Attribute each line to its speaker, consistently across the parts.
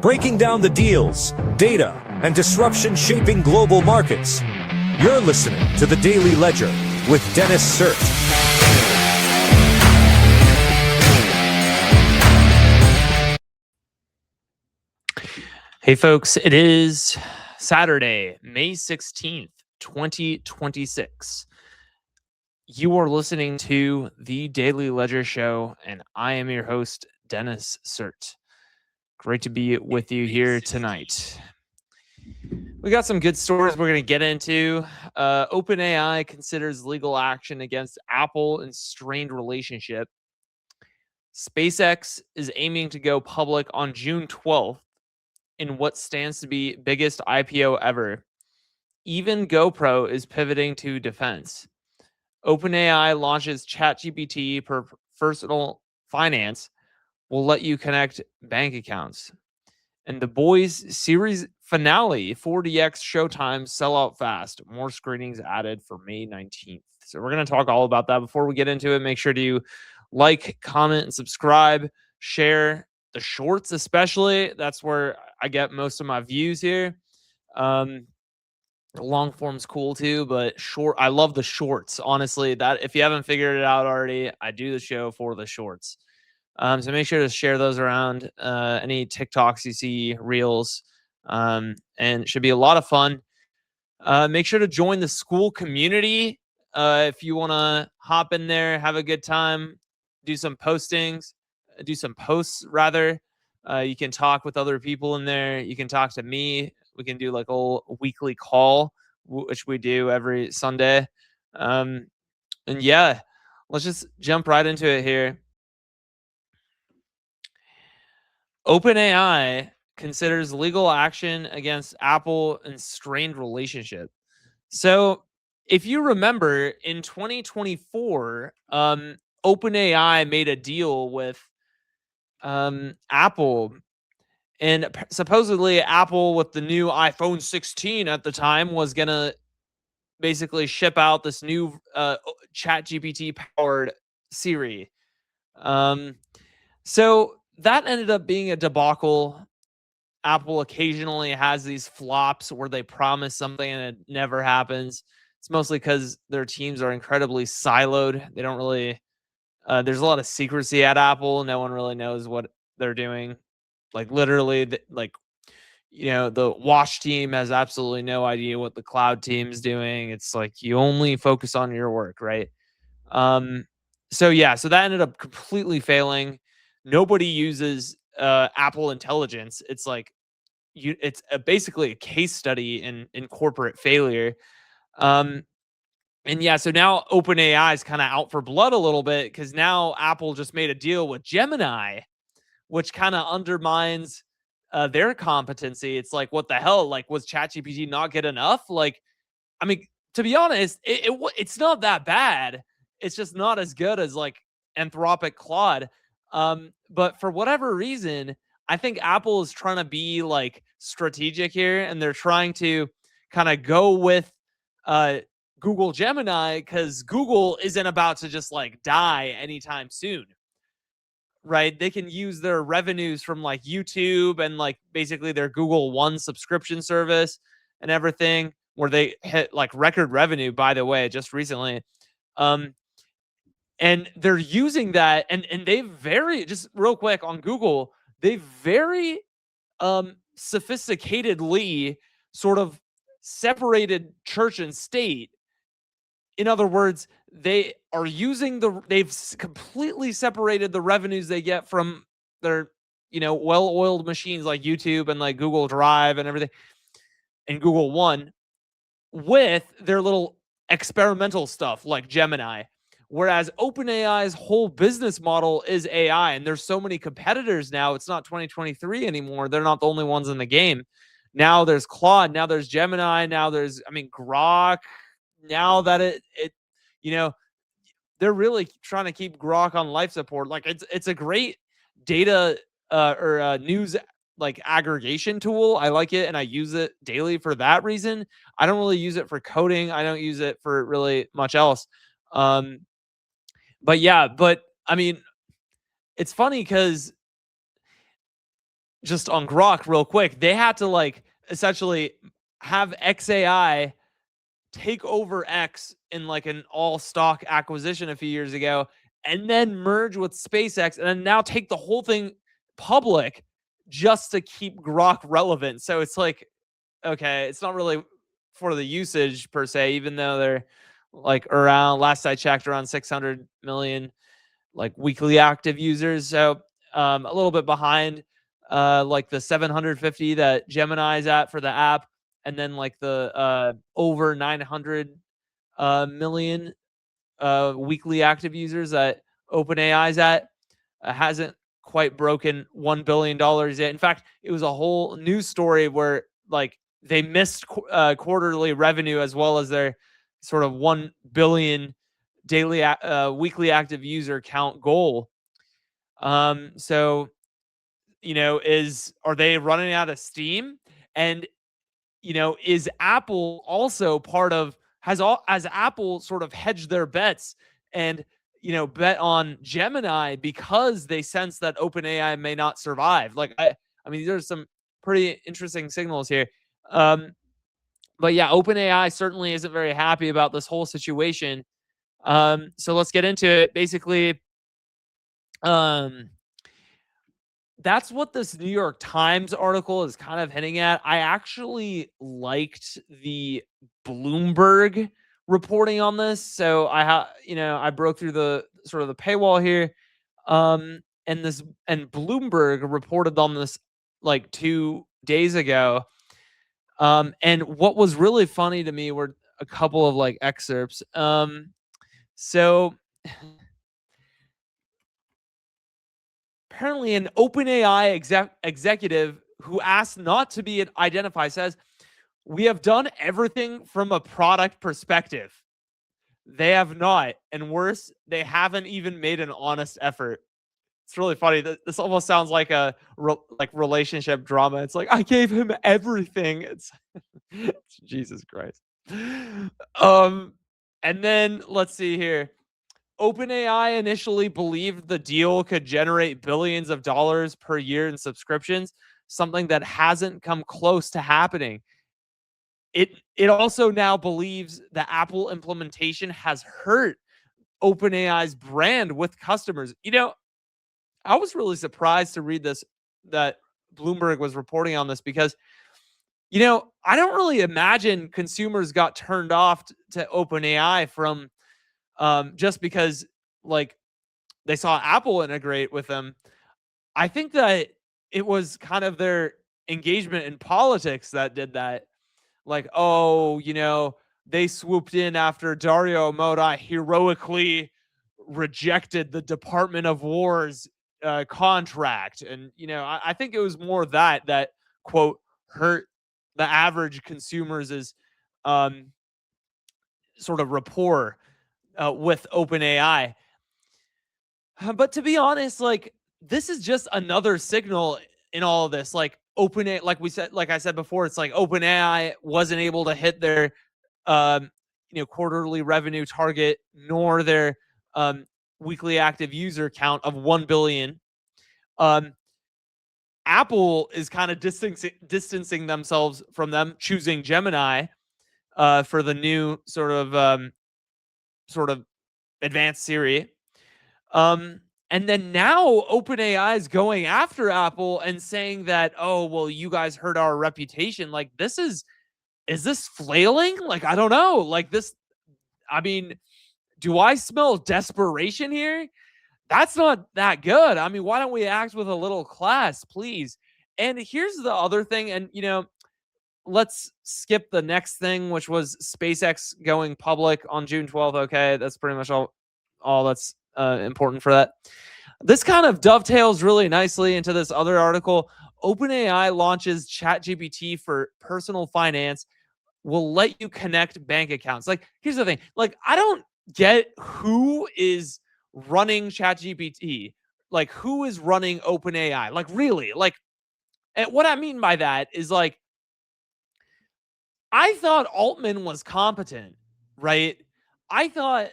Speaker 1: breaking down the deals, data, and disruption shaping global markets. You're listening to The Daily Ledger with Dennis Sert.
Speaker 2: Hey folks, it is Saturday, May 16th, 2026. You are listening to The Daily Ledger Show, and I am your host, Dennis Sert. Great to be with you here tonight. We got some good stories we're going to get into. OpenAI considers legal action against Apple in strained relationship. SpaceX is aiming to go public on June 12th. In what stands to be biggest IPO ever. Even GoPro is pivoting to defense. OpenAI launches ChatGPT for personal finance, will let you connect bank accounts. And the Boys series finale, 4DX showtime, sell out fast. More screenings added for May 19th. So we're going to talk all about that. Before we get into it, make sure to like, comment, and subscribe, share the shorts especially. That's where I get most of my views here. The long form's cool too, but I love the shorts. Honestly, that if you haven't figured it out already, I do the show for the shorts. So make sure to share those around. Any TikToks you see, reels, and it should be a lot of fun. Make sure to join the school community if you want to hop in there, have a good time, do some postings. Do some posts rather. You can talk with other people in there. You can talk to me. We can do like a weekly call, which we do every Sunday. And yeah, let's just jump right into it here. OpenAI considers legal action against Apple in strained relationship. So if you remember in 2024, OpenAI made a deal with Apple, and supposedly Apple with the new iPhone 16 at the time was gonna basically ship out this new ChatGPT powered Siri. So that ended up being a debacle. Apple occasionally has these flops where they promise something and it never happens. It's mostly because their teams are incredibly siloed. They don't really there's a lot of secrecy at Apple. No one really knows what they're doing. Like literally, the Wash team has absolutely no idea what the cloud team's doing. It's like you only focus on your work, right? So that ended up completely failing. Nobody uses Apple Intelligence. It's like it's basically a case study in corporate failure. And so now OpenAI is kind of out for blood a little bit because now Apple just made a deal with Gemini, which kind of undermines their competency. It's like, what the hell? Like, was ChatGPT not good enough? Like, I mean, to be honest, it's not that bad. It's just not as good as like Anthropic Claude. But for whatever reason, I think Apple is trying to be like strategic here, and they're trying to kind of go with Google Gemini because Google isn't about to just like die anytime soon, right? They can use their revenues from like YouTube and like basically their Google One subscription service and everything, where they hit like record revenue, by the way, just recently. And they're using that, and they very, just real quick on Google, they very sophisticatedly sort of separated church and state. In other words, they are using they've completely separated the revenues they get from their, well-oiled machines like YouTube and like Google Drive and everything and Google One with their little experimental stuff like Gemini. Whereas OpenAI's whole business model is AI, and there's so many competitors now. It's not 2023 anymore. They're not the only ones in the game. Now there's Claude. Now there's Gemini. Now there's, Grok. Now that they're really trying to keep Grok on life support. Like it's a great data or news like aggregation tool. I like it and I use it daily for that reason. I don't really use it for coding. I don't use it for really much else. But I mean, it's funny because just on Grok real quick, they had to like essentially have XAI take over X in like an all stock acquisition a few years ago, and then merge with SpaceX, and then now take the whole thing public just to keep Grok relevant. So it's like, okay, it's not really for the usage per se, even though they're like around, last I checked, around 600 million like weekly active users. So a little bit behind like the 750 that Gemini's at for the app, and then like the over 900 million weekly active users that OpenAI's at. Hasn't quite broken $1 billion yet. In fact, it was a whole news story where like they missed quarterly revenue as well as their sort of 1 billion daily weekly active user count goal. So are they running out of steam? And is Apple also part of, has Apple sort of hedged their bets and bet on Gemini because they sense that OpenAI may not survive? Like I mean, there's some pretty interesting signals here. But yeah, OpenAI certainly isn't very happy about this whole situation. So let's get into it. Basically, that's what this New York Times article is kind of hinting at. I actually liked the Bloomberg reporting on this, so I broke through the sort of the paywall here, and Bloomberg reported on this like 2 days ago. And what was really funny to me were a couple of like excerpts. So apparently an OpenAI executive who asked not to be identified says, "We have done everything from a product perspective." They have not. And worse, they haven't even made an honest effort. It's really funny. This almost sounds like a relationship drama. It's like, I gave him everything. It's Jesus Christ. And then let's see here. OpenAI initially believed the deal could generate billions of dollars per year in subscriptions, something that hasn't come close to happening. It also now believes the Apple implementation has hurt OpenAI's brand with customers. I was really surprised to read this, that Bloomberg was reporting on this, because I don't really imagine consumers got turned off to OpenAI from just because like they saw Apple integrate with them. I think that it was kind of their engagement in politics that did that. Like, oh, they swooped in after Dario Amodei heroically rejected the Department of War's contract. And, I think it was more that quote hurt the average consumers' sort of rapport with OpenAI. But to be honest, like, this is just another signal in all of this. Like OpenAI, like I said before, it's like OpenAI wasn't able to hit their quarterly revenue target, nor their weekly active user count of 1 billion. Apple is kind of distancing themselves from them, choosing Gemini for the new sort of advanced Siri. And then now OpenAI is going after Apple and saying that, oh, well, you guys hurt our reputation. Like, is this flailing? Like, I don't know. Like this, I mean, do I smell desperation here? That's not that good. I mean, why don't we act with a little class, please? And here's the other thing. And, let's skip the next thing, which was SpaceX going public on June 12th. Okay, that's pretty much all that's important for that. This kind of dovetails really nicely into this other article. OpenAI launches ChatGPT for personal finance, will let you connect bank accounts. Like, here's the thing. Like, I don't get who is running ChatGPT. Like, who is running OpenAI? Like, really? Like, and what I mean by that is, like, I thought Altman was competent, right? I thought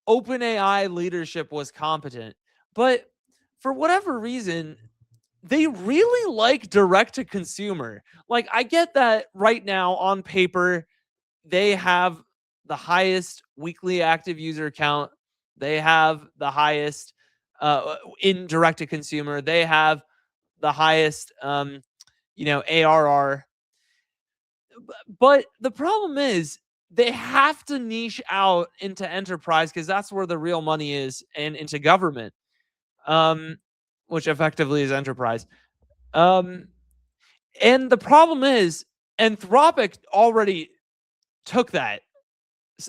Speaker 2: OpenAI leadership was competent, but for whatever reason, they really like direct to consumer. Like, I get that right now on paper, they have the highest weekly active user count. They have the highest in direct to consumer. They have the highest, ARR. But the problem is they have to niche out into enterprise because that's where the real money is, and into government, um, which effectively is enterprise. Um, and the problem is Anthropic already took that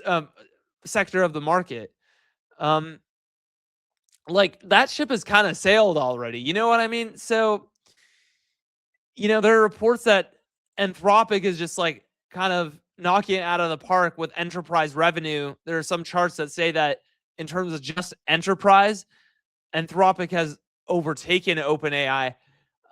Speaker 2: um, sector of the market. Um, like that ship has kind of sailed already. You know what I mean? So, there are reports that Anthropic is just like kind of knocking it out of the park with enterprise revenue. There are some charts that say that in terms of just enterprise, Anthropic has overtaken OpenAI.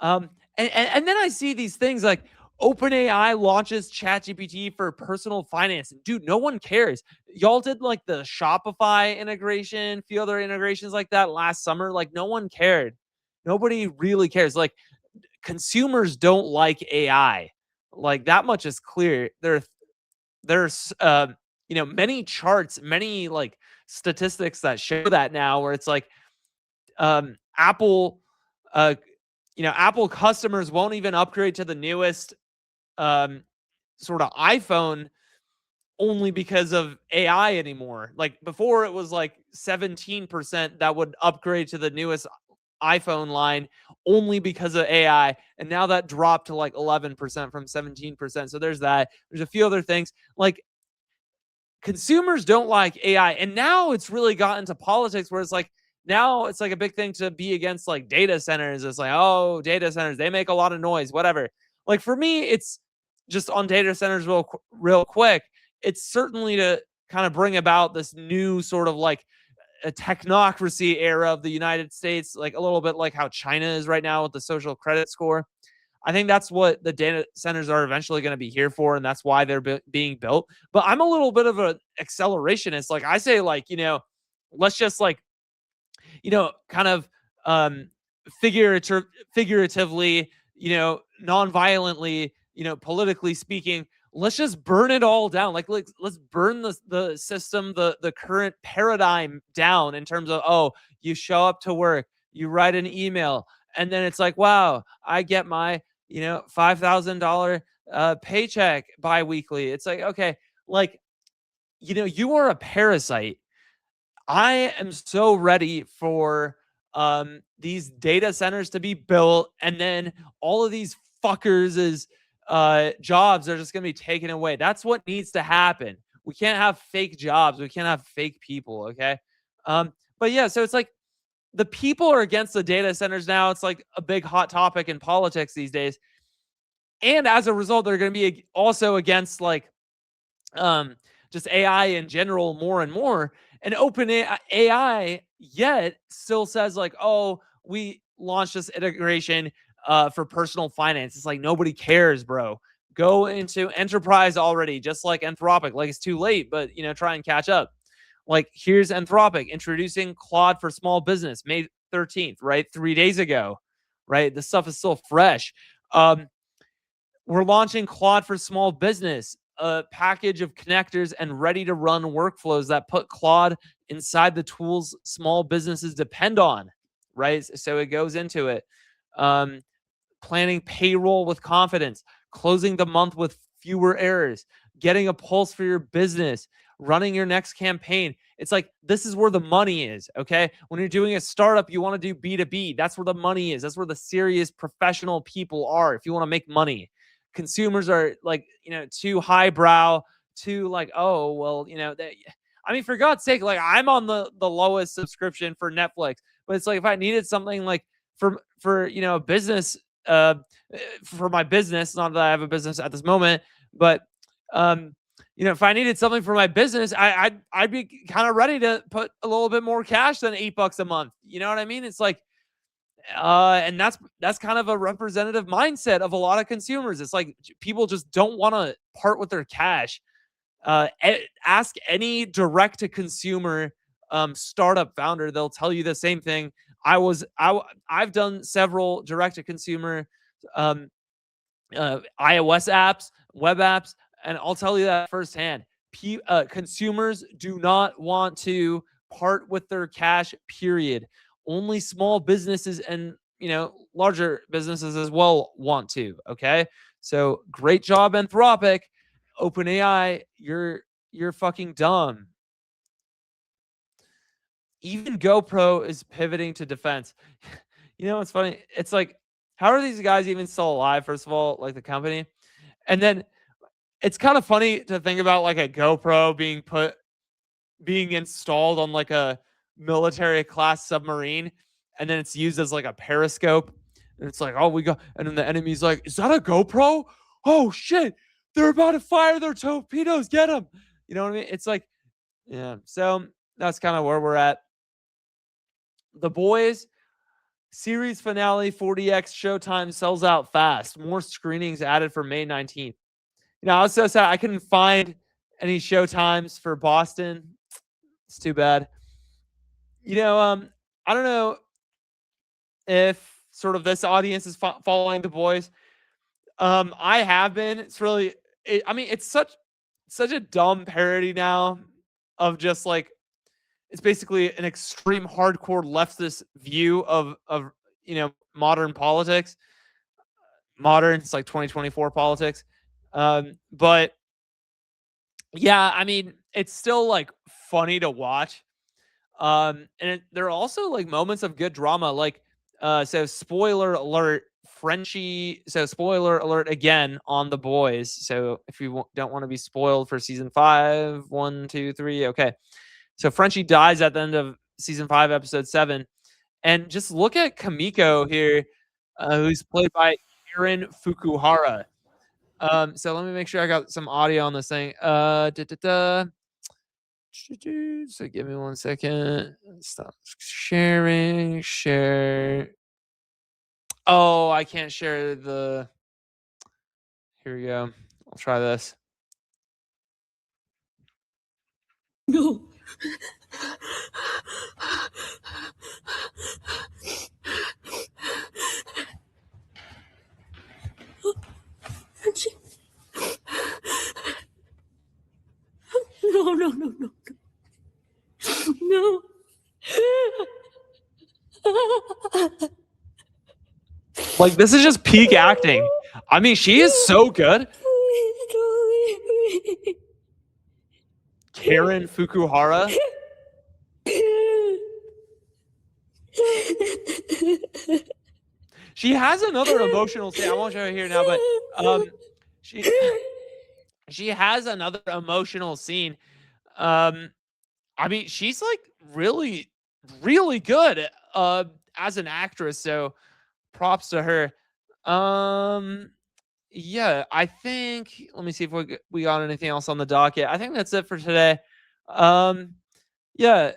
Speaker 2: And then I see these things like OpenAI launches ChatGPT for personal finance. Dude, no one cares. Y'all did like the Shopify integration, few other integrations like that last summer. Like no one cared. Nobody really cares. Like consumers don't like AI. Like that much is clear. There's many charts, many like statistics that show that now where it's like Apple Apple customers won't even upgrade to the newest sort of iPhone only because of AI anymore. Like before, it was like 17% that would upgrade to the newest iPhone line only because of AI. And now that dropped to like 11% from 17%. So there's that. There's a few other things. Like consumers don't like AI. And now it's really gotten to politics where it's like, now it's like a big thing to be against like data centers. It's like, oh, data centers, they make a lot of noise, whatever. Like for me, it's just on data centers real quick. It's certainly to kind of bring about this new sort of like a technocracy era of the United States, like a little bit like how China is right now with the social credit score. I think that's what the data centers are eventually going to be here for, and that's why they're being built. But I'm a little bit of an accelerationist. Like I say, like, let's just like, kind of figuratively, non-violently, politically speaking, let's just burn it all down. Like let's burn the system, the current paradigm down in terms of, oh, you show up to work, you write an email, and then it's like, wow, I get my, $5,000 paycheck biweekly. It's like, okay, like, you are a parasite. I am so ready for these data centers to be built, and then all of these fuckers' jobs are just going to be taken away. That's what needs to happen. We can't have fake jobs. We can't have fake people. Okay. But yeah, so it's like the people are against the data centers now. It's like a big hot topic in politics these days. And as a result, they're going to be also against like just AI in general more and more. And OpenAI yet still says like, oh, we launched this integration for personal finance. It's like nobody cares, bro. Go into enterprise already, just like Anthropic. Like it's too late, but try and catch up. Like here's Anthropic introducing Claude for small business, May 13th, right? 3 days ago, right? This stuff is still fresh. We're launching Claude for small business, a package of connectors and ready to run workflows that put Claude inside the tools small businesses depend on, right? So it goes into it. Planning payroll with confidence, closing the month with fewer errors, getting a pulse for your business, running your next campaign. It's like, this is where the money is, okay? When you're doing a startup, you want to do B2B. That's where the money is. That's where the serious professional people are if you want to make money. Consumers are like, too highbrow, too like, oh, well, I mean, for God's sake, like I'm on the lowest subscription for Netflix, but it's like if I needed something like for a business, for my business, not that I have a business at this moment, but if I needed something for my business, I'd be kind of ready to put a little bit more cash than $8 a month. You know what I mean? It's like, and that's kind of a representative mindset of a lot of consumers. It's like people just don't want to part with their cash. Ask any direct to consumer startup founder; they'll tell you the same thing. I've done several direct to consumer iOS apps, web apps, and I'll tell you that firsthand. Consumers do not want to part with their cash, period. Only small businesses and larger businesses as well want to. Okay, so great job, Anthropic, OpenAI. You're fucking dumb. Even GoPro is pivoting to defense. It's funny. It's like, how are these guys even still alive? First of all, like the company, and then it's kind of funny to think about like a GoPro being installed on like a military class submarine, and then it's used as like a periscope, and it's like, oh, we go, and then the enemy's like, is that a GoPro? Oh shit, they're about to fire their torpedoes, get them. You know what I mean? It's like, yeah. So that's kind of where we're at. The Boys series finale 40x showtime sells out fast. More screenings added for May 19th. I was so sad I couldn't find any showtimes for Boston. It's too bad. I don't know if sort of this audience is following The Boys. I have been. It's really, it's such a dumb parody now of just like, it's basically an extreme hardcore leftist view of modern politics. Modern, it's like 2024 politics. But yeah, it's still like funny to watch. And there are also like moments of good drama. Like, so spoiler alert, spoiler alert again on The Boys. So if you don't want to be spoiled for season 5, 1, 2, 3, okay. So Frenchie dies at the end of season 5, episode 7. And just look at Kamiko here, who's played by Karen Fukuhara. So let me make sure I got some audio on this thing. So give me 1 second. Stop sharing. Share. Oh, I can't share the. Here we go. I'll try this.
Speaker 3: No. No, no, no, no, no.
Speaker 2: Like, this is just peak acting. She is so good. Karen Fukuhara. She has another emotional scene. I won't show it here now, but she has another emotional scene. She's like really, really good as an actress. So props to her. Yeah, I think, let me see if we got anything else on the docket. I think that's it for today. Yeah,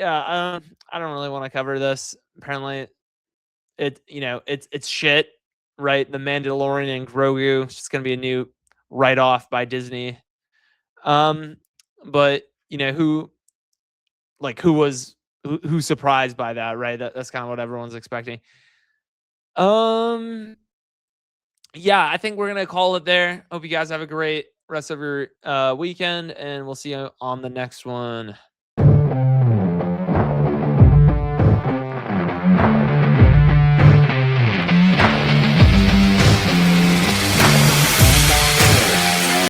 Speaker 2: I don't really want to cover this. Apparently, it's shit, right? The Mandalorian and Grogu. It's just gonna be a new write-off by Disney. But who's surprised by that, right? That's kind of what everyone's expecting. Yeah, I think we're gonna call it there. Hope you guys have a great rest of your weekend, and we'll see you on the next one.